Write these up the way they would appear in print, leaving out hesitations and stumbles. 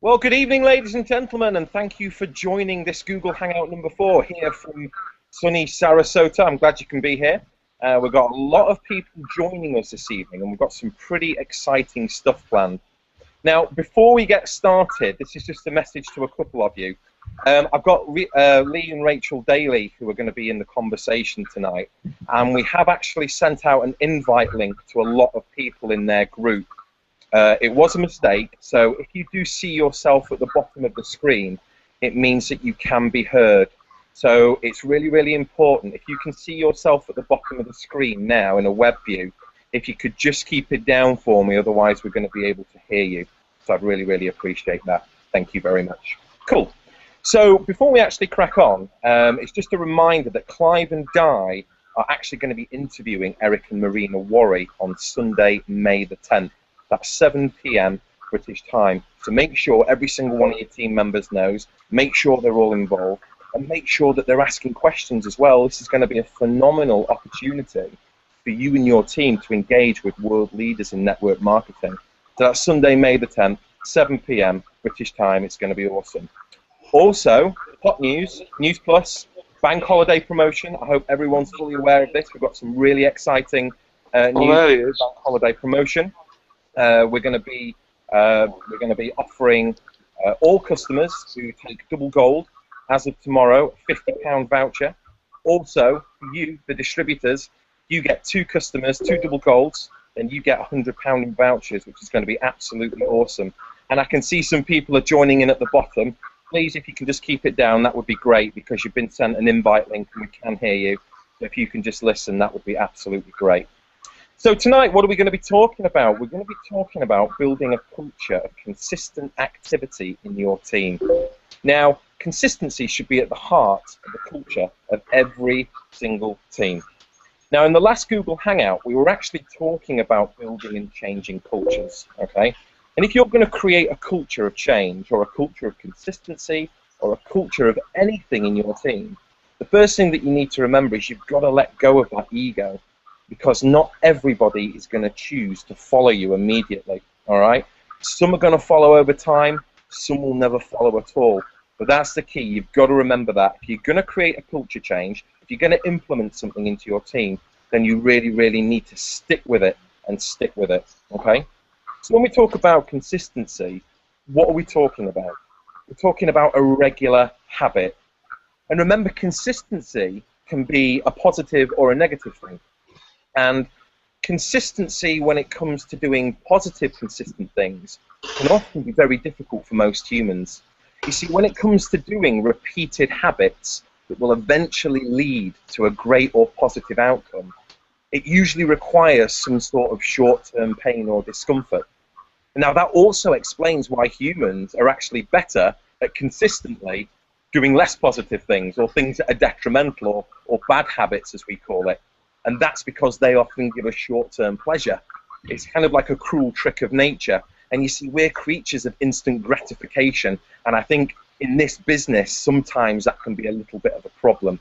Well, good evening, ladies and gentlemen, and thank you for joining this Google Hangout #4 here from sunny Sarasota. I'm glad you can be here. We've got a lot of people joining us this evening, and we've got some pretty exciting stuff planned. Now, before we get started, this is just a message to a couple of you. I've got Lee and Rachel Daly who are going to be in the conversation tonight, and we have actually sent out an invite link to a lot of people in their group. It was a mistake, so if you do see yourself at the bottom of the screen, it means that you can be heard. So it's really, really important. If you can see yourself at the bottom of the screen now in a web view, if you could just keep it down for me, otherwise we're going to be able to hear you. So I'd really, really appreciate that. Thank you very much. Cool. So before we actually crack on, it's just a reminder that Clive and Di are actually going to be interviewing Eric and Marina Worry on Sunday, May the 10th. That's 7 p.m. British time. So make sure every single one of your team members knows, make sure they're all involved, and make sure that they're asking questions as well. This is going to be a phenomenal opportunity for you and your team to engage with world leaders in network marketing. So that's Sunday, May the 10th, 7 p.m. British time. It's going to be awesome. Also, hot news, News Plus, bank holiday promotion. I hope everyone's fully aware of this. We've got some really exciting news bank holiday promotion. We're going to be offering all customers who take double gold as of tomorrow a £50 voucher. Also, for you, the distributors, you get 2 customers, 2 double golds, and you get £100 in vouchers, which is going to be absolutely awesome. And I can see some people are joining in at the bottom. Please, if you can just keep it down, that would be great, because you've been sent an invite link and we can hear you. So if you can just listen, that would be absolutely great. So tonight, what are we going to be talking about? We're going to be talking about building a culture of consistent activity in your team. Now, consistency should be at the heart of the culture of every single team. Now, in the last Google Hangout, we were actually talking about building and changing cultures, okay? And if you're going to create a culture of change, or a culture of consistency, or a culture of anything in your team, the first thing that you need to remember is you've got to let go of that ego. Because not everybody is going to choose to follow you immediately, all right? Some are going to follow over time, some will never follow at all. But that's the key. You've got to remember that. If you're going to create a culture change, if you're going to implement something into your team, then you really, really need to stick with it and stick with it, okay? So when we talk about consistency, what are we talking about? We're talking about a regular habit. And remember, consistency can be a positive or a negative thing. And consistency, when it comes to doing positive, consistent things, can often be very difficult for most humans. You see, when it comes to doing repeated habits that will eventually lead to a great or positive outcome, it usually requires some sort of short-term pain or discomfort. Now, that also explains why humans are actually better at consistently doing less positive things, or things that are detrimental, or bad habits, as we call it. And that's because they often give us short-term pleasure. It's kind of like a cruel trick of nature. And you see, we're creatures of instant gratification. And I think in this business, sometimes that can be a little bit of a problem.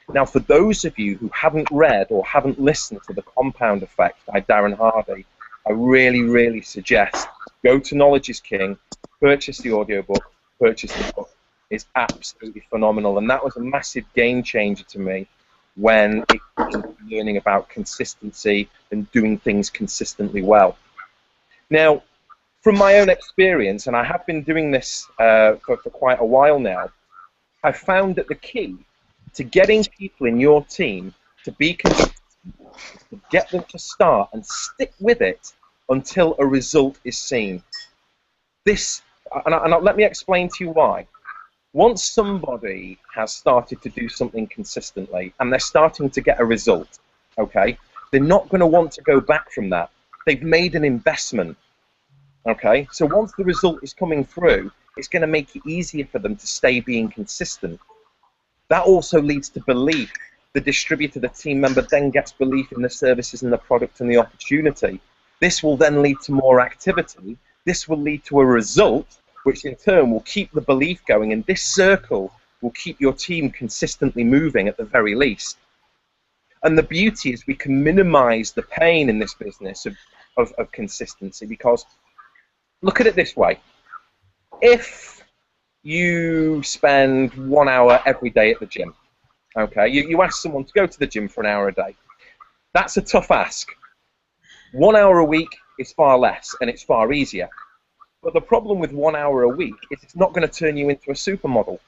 Now, for those of you who haven't read or haven't listened to The Compound Effect by Darren Hardy, I really, really suggest go to Knowledge is King, purchase the audiobook, purchase the book. It's absolutely phenomenal. And that was a massive game changer to me, when it comes to learning about consistency and doing things consistently well. Now, from my own experience, and I have been doing this for quite a while now, I've found that the key to getting people in your team to be consistent is to get them to start and stick with it until a result is seen. Let me explain to you why. Once somebody has started to do something consistently and they're starting to get a result, okay, they're not going to want to go back from that. They've made an investment, okay? So once the result is coming through, it's going to make it easier for them to stay being consistent. That also leads to belief. The distributor, the team member, then gets belief in the services and the product and the opportunity. This will then lead to more activity. This will lead to a result, which in turn will keep the belief going, and this circle will keep your team consistently moving at the very least. And the beauty is we can minimize the pain in this business of consistency, because look at it this way. If you spend 1 hour every day at the gym, okay, you ask someone to go to the gym for an hour a day. That's a tough ask. 1 hour a week is far less and it's far easier. But the problem with 1 hour a week is it's not going to turn you into a supermodel.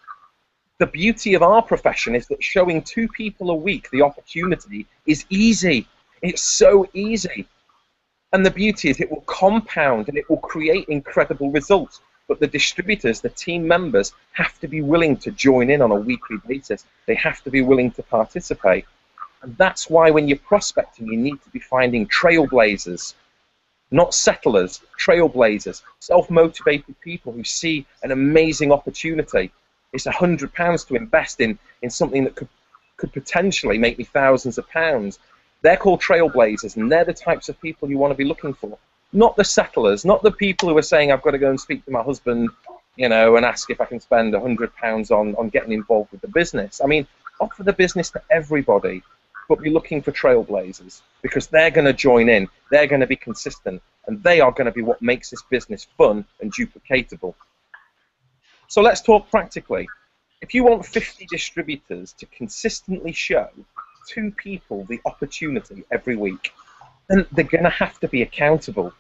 The beauty of our profession is that showing 2 people a week the opportunity is easy. It's so easy. And the beauty is it will compound and it will create incredible results. But the distributors, the team members, have to be willing to join in on a weekly basis. They have to be willing to participate. And that's why when you're prospecting, you need to be finding trailblazers, not settlers, trailblazers, self-motivated people who see an amazing opportunity. It's £100 to invest in something that could potentially make me thousands of pounds. They're called trailblazers, and they're the types of people you want to be looking for. Not the settlers, not the people who are saying, I've got to go and speak to my husband, you know, and ask if I can spend £100 on getting involved with the business. I mean, offer the business to everybody, but be looking for trailblazers, because they're going to join in, they're going to be consistent, and they are going to be what makes this business fun and duplicatable. So let's talk practically. If you want 50 distributors to consistently show 2 people the opportunity every week, then they're going to have to be accountable.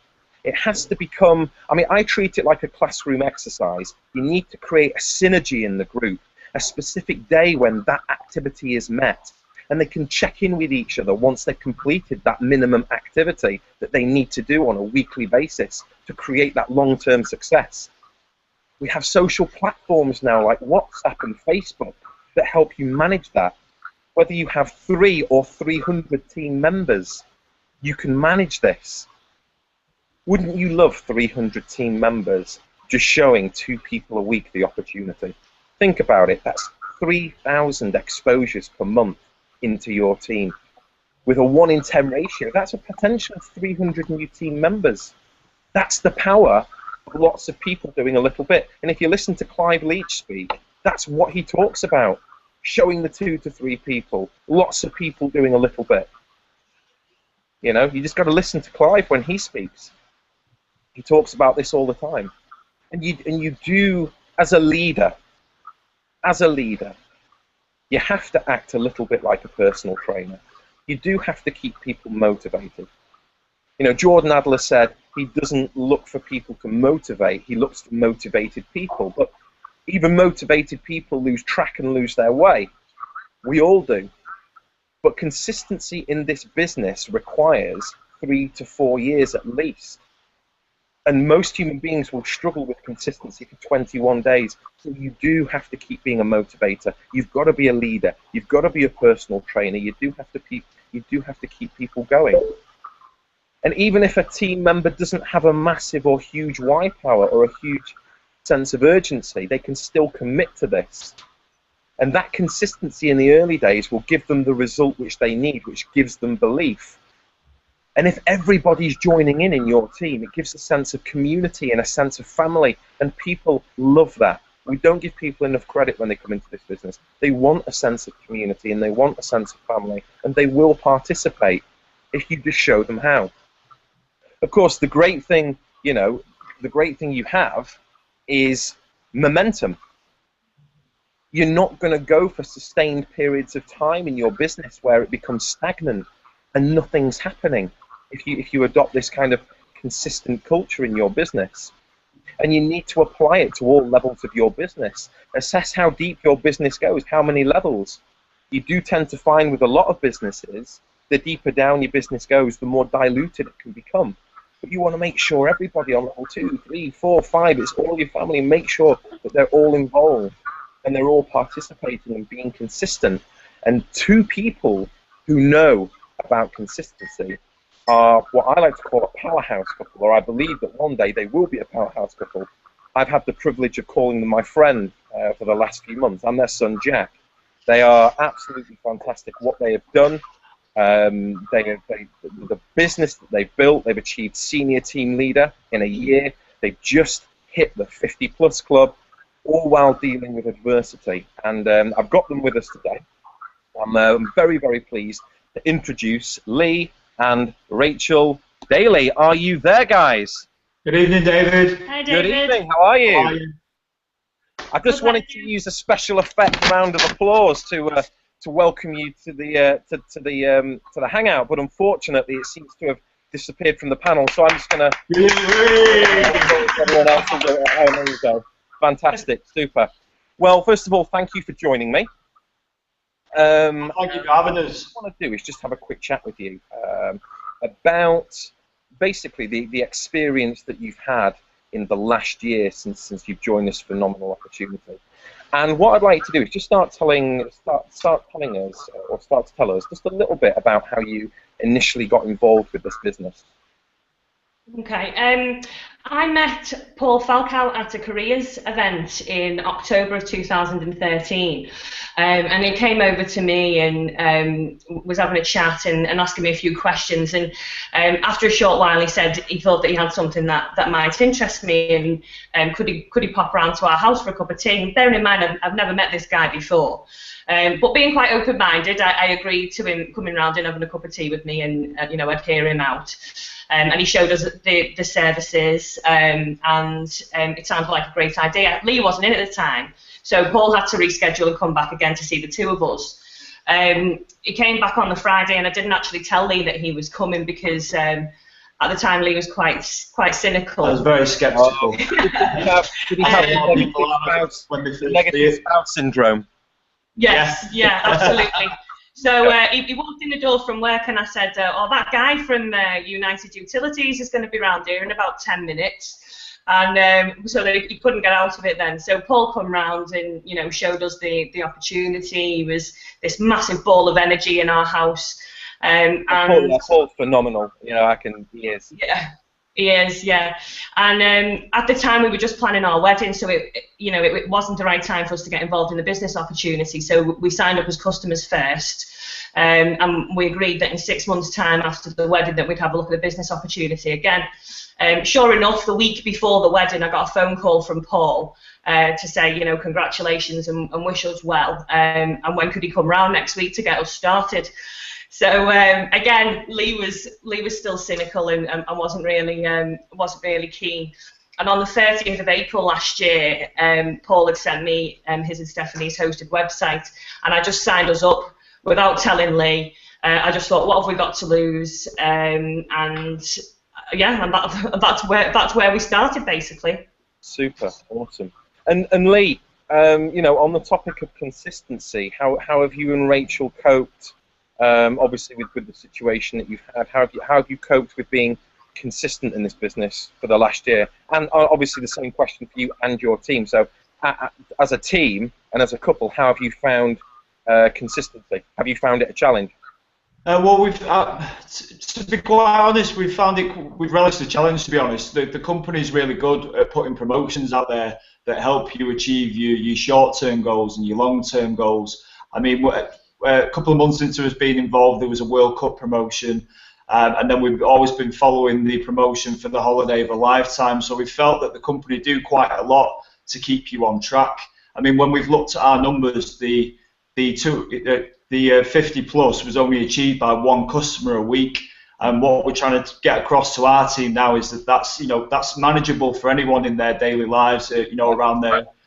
It has to become, I mean, I treat it like a classroom exercise. You need to create a synergy in the group, a specific day when that activity is met, and they can check in with each other once they've completed that minimum activity that they need to do on a weekly basis to create that long-term success. We have social platforms now like WhatsApp and Facebook that help you manage that. Whether you have 3 or 300 team members, you can manage this. Wouldn't you love 300 team members just showing 2 people a week the opportunity? Think about it. That's 3,000 exposures per month into your team. With a 1 in 10 ratio, that's a potential of 300 new team members. That's the power of lots of people doing a little bit. And if you listen to Clive Leach speak, that's what he talks about. Showing the 2 to 3 people, lots of people doing a little bit. You know, you just got to listen to Clive when he speaks. He talks about this all the time. And you do, as a leader, you have to act a little bit like a personal trainer. You do have to keep people motivated. You know, Jordan Adler said he doesn't look for people to motivate, he looks for motivated people. But even motivated people lose track and lose their way. We all do. But consistency in this business requires 3 to 4 years at least. And most human beings will struggle with consistency for 21 days. So you do have to keep being a motivator. You've got to be a leader. You've got to be a personal trainer. You do have to keep people going. And even if a team member doesn't have a massive or huge why power or a huge sense of urgency, they can still commit to this. And that consistency in the early days will give them the result which they need, which gives them belief. And if everybody's joining in your team, it gives a sense of community and a sense of family, and people love that. We don't give people enough credit when they come into this business. They want a sense of community and they want a sense of family, and they will participate if you just show them how. Of course, the great thing, you know, the great thing you have is momentum. You're not going to go for sustained periods of time in your business where it becomes stagnant and nothing's happening if you adopt this kind of consistent culture in your business. And you need to apply it to all levels of your business. Assess how deep your business goes, how many levels. You do tend to find with a lot of businesses, the deeper down your business goes, the more diluted it can become. But you want to make sure everybody on level 2, 3, 4, 5, it's all your family, make sure that they're all involved and they're all participating and being consistent. And 2 people who know about consistency are what I like to call a powerhouse couple, or I believe that one day they will be a powerhouse couple. I've had the privilege of calling them my friend for the last few months. I'm their son, Jack. They are absolutely fantastic. What they have done, the business that they've built, they've achieved senior team leader in a year. They've just hit the 50+ club, all while dealing with adversity. And I've got them with us today. I'm very, very pleased to introduce Lee and Rachel Daly. Are you there, guys? Good evening, David. Hi, Good David. evening. How are How you? are you? I just wanted to use a special effect round of applause to welcome you to the hangout, but unfortunately, it seems to have disappeared from the panel. So I'm just going to. Everyone else will do it at home. There you go. Fantastic, super. Well, first of all, thank you for joining me. Thank you for having us. What I want to do is just have a quick chat with you about basically the experience that you've had in the last year since you've joined this phenomenal opportunity. And what I'd like to do is just start to tell us just a little bit about how you initially got involved with this business. Okay, I met Paul Falcow at a careers event in October of 2013, and he came over to me and was having a chat and asking me a few questions, and after a short while he said he thought that he had something that might interest me, and could he pop round to our house for a cup of tea. And bearing in mind I've never met this guy before, but being quite open-minded, I agreed to him coming round and having a cup of tea with me, and I'd hear him out. And he showed us the services, and it sounded like a great idea. Lee wasn't in at the time, so Paul had to reschedule and come back again to see the two of us. He came back on the Friday, and I didn't actually tell Lee that he was coming because at the time Lee was quite cynical. I was very sceptical. Did he have the negative spouse syndrome? Yes, yeah, absolutely. So he walked in the door from work, and I said, "Oh, that guy from United Utilities is going to be around here in about 10 minutes." And so that he couldn't get out of it then. So Paul come round and showed us the opportunity. He was this massive ball of energy in our house. And Paul's phenomenal. He is. Yeah. He is, yeah. And at the time, we were just planning our wedding, so it wasn't the right time for us to get involved in the business opportunity. So we signed up as customers first, and we agreed that in 6 months' time after the wedding that we'd have a look at the business opportunity again. Sure enough, the week before the wedding, I got a phone call from Paul to say, congratulations and wish us well, and when could he come round next week to get us started. So again, Lee was still cynical and wasn't really keen. And on the 30th of April last year, Paul had sent me his and Stephanie's hosted website, and I just signed us up without telling Lee. I just thought, what have we got to lose? And that's where we started basically. Super, awesome. And Lee, on the topic of consistency, how have you and Rachel coped? Obviously, with the situation that you've had, how have you coped with being consistent in this business for the last year? And obviously, the same question for you and your team. So, as a team and as a couple, how have you found consistency? Have you found it a challenge? Well, to be quite honest, we've relished the challenge. To be honest, the company's really good at putting promotions out there that help you achieve your short-term goals and your long-term goals. I mean, a couple of months into us being involved, there was a World Cup promotion, and then we've always been following the promotion for the holiday of a lifetime. So we felt that the company do quite a lot to keep you on track. I mean, when we've looked at our numbers, the 50 plus was only achieved by one customer a week. And what we're trying to get across to our team now is that's manageable for anyone in their daily lives, around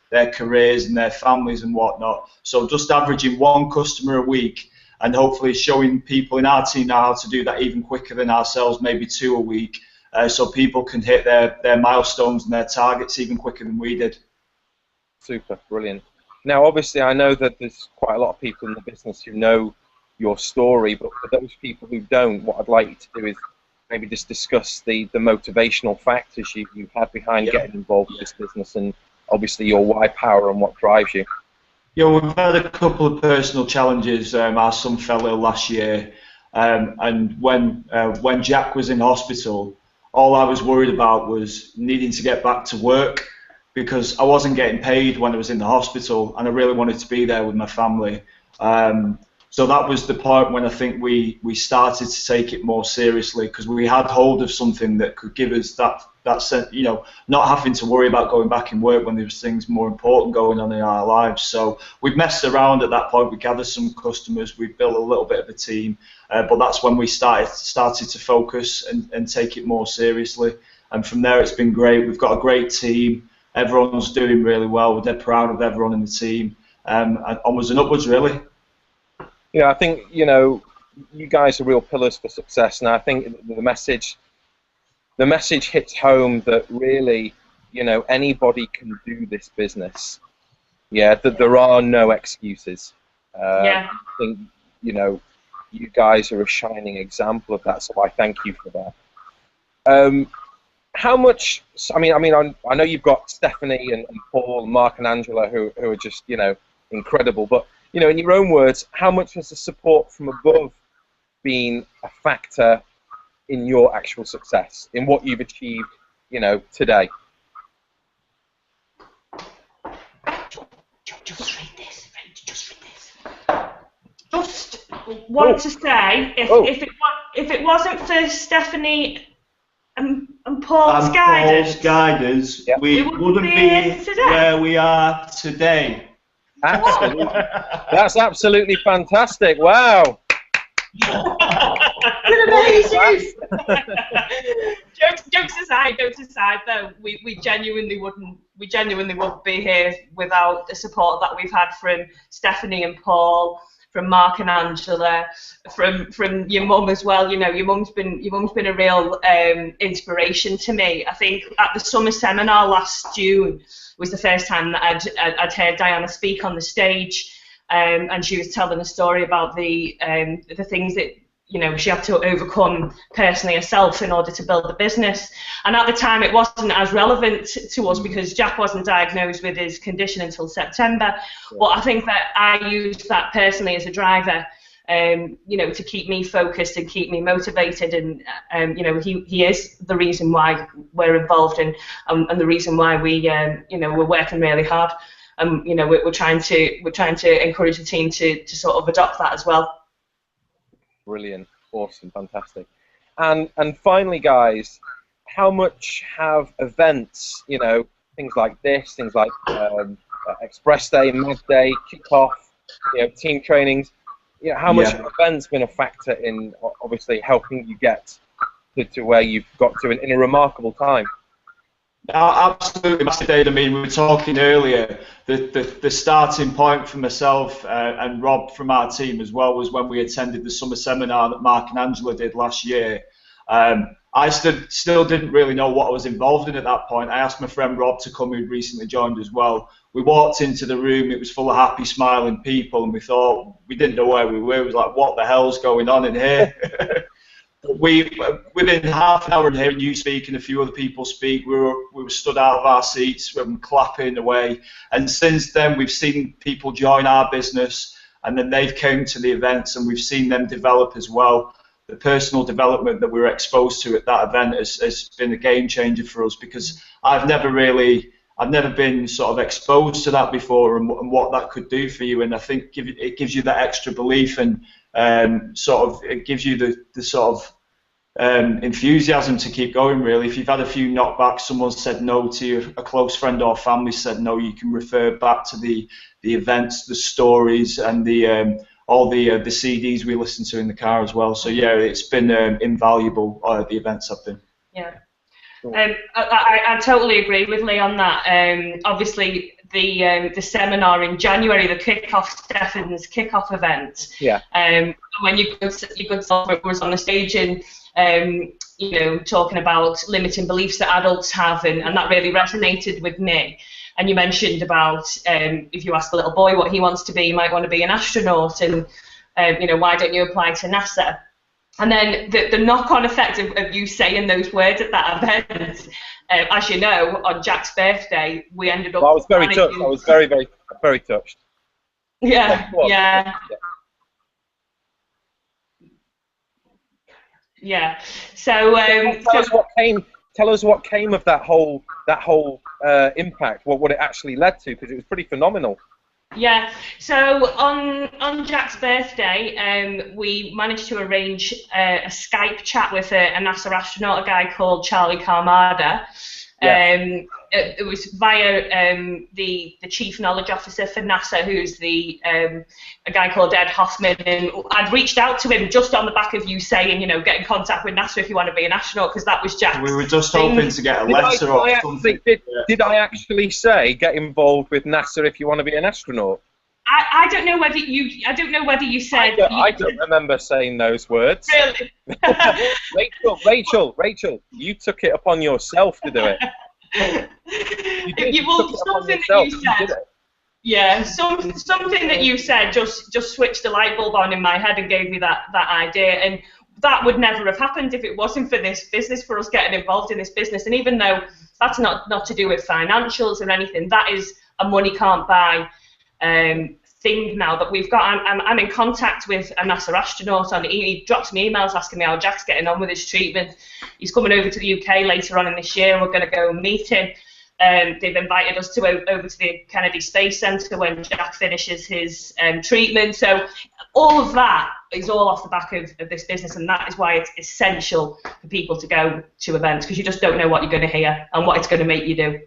their careers and their families and whatnot. So just averaging one customer a week, and hopefully showing people in our team now how to do that even quicker than ourselves, maybe 2 a week, so people can hit their milestones and their targets even quicker than we did. Super, brilliant. Now, obviously, I know that there's quite a lot of people in the business who know your story, but for those people who don't, what I'd like you to do is maybe just discuss the motivational factors you had behind getting involved with this business, and obviously your why power and what drives you. Yeah, we've had a couple of personal challenges. Our son fell ill last year, and when Jack was in hospital, all I was worried about was needing to get back to work, because I wasn't getting paid when I was in the hospital, and I really wanted to be there with my family. So that was the point when I think we started to take it more seriously, because we had hold of something that could give us that sense, not having to worry about going back in work when there was things more important going on in our lives. So we've messed around at that point. We gathered some customers. We built a little bit of a team, but that's when we started to focus and take it more seriously. and from there it's been great. We've got a great team. Everyone's doing really well. We're dead proud of everyone in the team. And onwards and upwards, really. Yeah, I think, you know, you guys are real pillars for success, and I think the message hits home that really, you know, anybody can do this business. Yeah, that there are no excuses. Yeah. I think, you know, you guys are a shining example of that, so I thank you for that. How much? I know you've got Stephanie and Paul, Mark and Angela, who are just, you know, incredible. But, you know, in your own words, how much has the support from above been a factor in your actual success, in what you've achieved, you know, today? Just read this. Just read this. Just want to say, if it wasn't for Stephanie and Paul's guidance, yeah, we wouldn't be where we are today. Absolutely. That's absolutely fantastic. Wow. Amazing. Jokes aside, though, we genuinely wouldn't be here without the support that we've had from Stephanie and Paul, from Mark and Angela, from your mum as well. You know, your mum's been a real inspiration to me. I think at the summer seminar last June was the first time that I'd heard Diana speak on the stage, and she was telling a story about the things that, you know, she had to overcome personally herself in order to build the business. And at the time, it wasn't as relevant to us because Jack wasn't diagnosed with his condition until September. Yeah. But I think that I used that personally as a driver, you know, to keep me focused and keep me motivated. And you know, he is the reason why we're involved and the reason why we, you know, we're working really hard. You know, we're trying to encourage the team to sort of adopt that as well. Brilliant, awesome, fantastic. And finally, guys, how much have events, you know, things like this, things like Express Day, Mad Day, Kickoff, you know, team trainings, you know, how much have events been a factor in obviously helping you get to where you've got to in a remarkable time? Absolutely, Master Dave. I mean, we were talking earlier, the starting point for myself and Rob from our team as well was when we attended the summer seminar that Mark and Angela did last year. I still didn't really know what I was involved in at that point. I asked my friend Rob to come, who'd recently joined as well. We walked into the room, it was full of happy, smiling people, and we didn't know where we were. It was like, what the hell's going on in here? Within half an hour of hearing you speak and a few other people speak, we were stood out of our seats, we were clapping away. And since then, we've seen people join our business, and then they've come to the events, and we've seen them develop as well. The personal development that we were exposed to at that event has been a game changer for us, because I've never been sort of exposed to that before, and what that could do for you. And I think it gives you that extra belief, and sort of it gives you the sort of enthusiasm to keep going, really. If you've had a few knockbacks, someone said no to you, a close friend or family said no, you can refer back to the events, the stories, and all the CDs we listen to in the car as well. So yeah, it's been invaluable, the events have been. Yeah. I totally agree with Lee on that. Obviously, the seminar in January, the Stephen's kickoff event. Yeah. When you was on the stage and you know, talking about limiting beliefs that adults have, and that really resonated with me. And you mentioned about if you ask a little boy what he wants to be, he might want to be an astronaut, and you know, why don't you apply to NASA? And then the knock-on effect of you saying those words at that event, as you know, on Jack's birthday, we ended up. Well, I was very touched. I was very, very, very touched. Yeah, yeah. Yeah. So tell us what came of that whole impact. What it actually led to, because it was pretty phenomenal. Yeah, so on Jack's birthday, we managed to arrange a Skype chat with a NASA astronaut, a guy called Charlie Carmada, Yeah. It was via the chief knowledge officer for NASA, who's a guy called Ed Hoffman, and I'd reached out to him just on the back of you saying, you know, get in contact with NASA if you want to be an astronaut, because that was Jack's. We were just hoping to get a letter or something. Did I actually say get involved with NASA if you want to be an astronaut? I don't know whether you said. I don't remember saying those words. Really? Rachel, you took it upon yourself to do it. Something that you said. Yeah, something that you said just switched the light bulb on in my head and gave me that idea. And that would never have happened if it wasn't for this business, for us getting involved in this business. And even though that's not to do with financials or anything, that is a money can't buy thing now that we've got. I'm in contact with a NASA astronaut, and he drops me emails asking me how Jack's getting on with his treatment. He's coming over to the UK later on in this year, and we're going to go and meet him. They've invited us over to the Kennedy Space Center when Jack finishes his treatment. So all of that is all off the back of this business, and that is why it's essential for people to go to events, because you just don't know what you're going to hear and what it's going to make you do.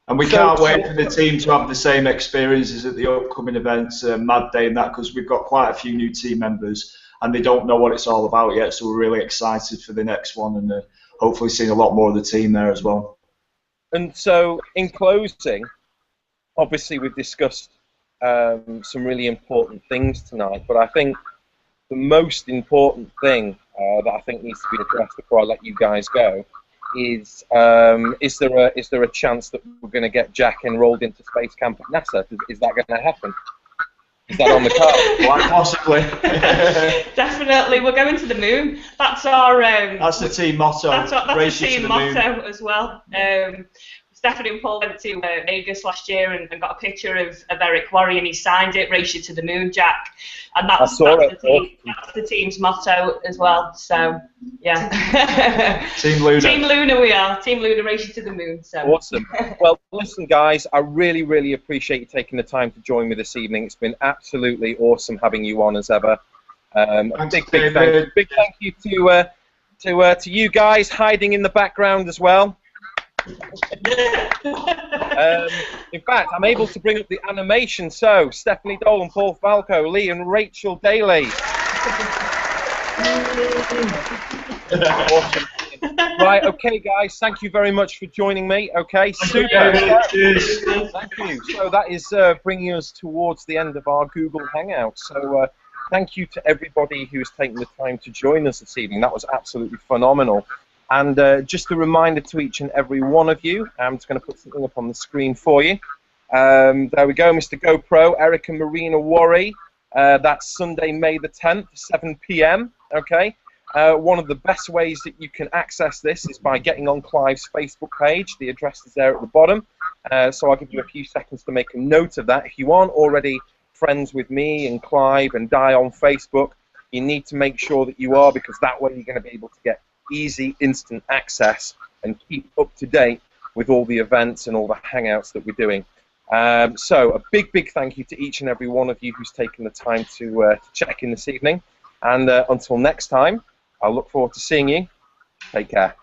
And we can't wait for the team to have the same experiences at the upcoming events, Mad Day and that, because we've got quite a few new team members and they don't know what it's all about yet, so we're really excited for the next one, and hopefully seeing a lot more of the team there as well. And so, in closing, obviously we've discussed some really important things tonight, but I think the most important thing that I think needs to be addressed before I let you guys go is there a chance that we're going to get Jack enrolled into space camp at NASA? Is that going to happen? Is that on the card? Quite possibly. Definitely, we're going to the moon. That's our. That's the team motto. That's the team motto as well. Stephanie and Paul went to Vegas last year and got a picture of Eric Worre, and he signed it, "Race you to the moon, Jack." And that's the team's motto as well. So, yeah. Team Luna. Team Luna we are. Team Luna, race you to the moon. So. Awesome. Well, listen, guys, I really, really appreciate you taking the time to join me this evening. It's been absolutely awesome having you on as ever. Big thank you to you guys hiding in the background as well. In fact, I'm able to bring up the animation. So, Stephanie Dolan, Paul Falco, Lee, and Rachel Daly. Awesome. Right, okay, guys, thank you very much for joining me. Okay, super. Thank you. So that is bringing us towards the end of our Google Hangout. So thank you to everybody who's taken the time to join us this evening. That was absolutely phenomenal. And just a reminder to each and every one of you, I'm just going to put something up on the screen for you. There we go, Mr. GoPro, Eric and Marina Worre. That's Sunday, May the 10th, 7 p.m. Okay. One of the best ways that you can access this is by getting on Clive's Facebook page. The address is there at the bottom. So I'll give you a few seconds to make a note of that. If you aren't already friends with me and Clive and Di on Facebook, you need to make sure that you are, because that way you're going to be able to get easy, instant access and keep up to date with all the events and all the hangouts that we're doing. So a big thank you to each and every one of you who's taken the time to check in this evening. And until next time, I look forward to seeing you. Take care.